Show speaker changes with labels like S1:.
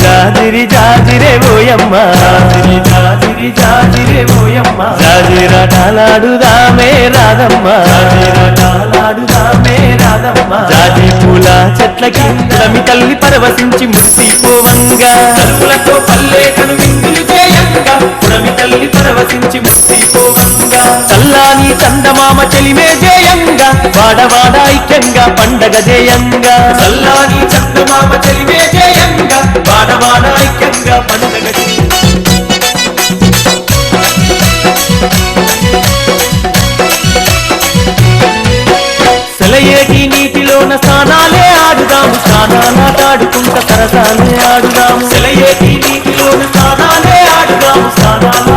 S1: జాజిరి జాజిరే ఓయమ్మ జాజిరి జాజిరి జాజిరే ఓయమ్మ జాజిరాటలాడుదామే రాధమ్మ జాజిరాటలాడుదామే రాధమ్మ జాజి పూల చెట్ల కిందమి తల్లి పరవశించి మురిసిపోవంగా తలుపులతో పల్లెటను విందులు చేయంగా పుడమి తల్లి పరవశించి మురిసిపోవంగా చల్లాని చందమామ చెలిమే జయంగా వాడవాడ ఐక్యంగా పండగ జయంగా చల్లాని చందమామ చెలిమే జయంగా వాడవాడ ఐక్యంగా పండగ సెలయేటి నీటిలోన స్నానాలే ఆడుదాము స్నానాలాటాడుకుంట సరసాలే ఆడుదాము సెలయేటి నీటిలోన స్నానాలే ఆడుదాము స్నానాల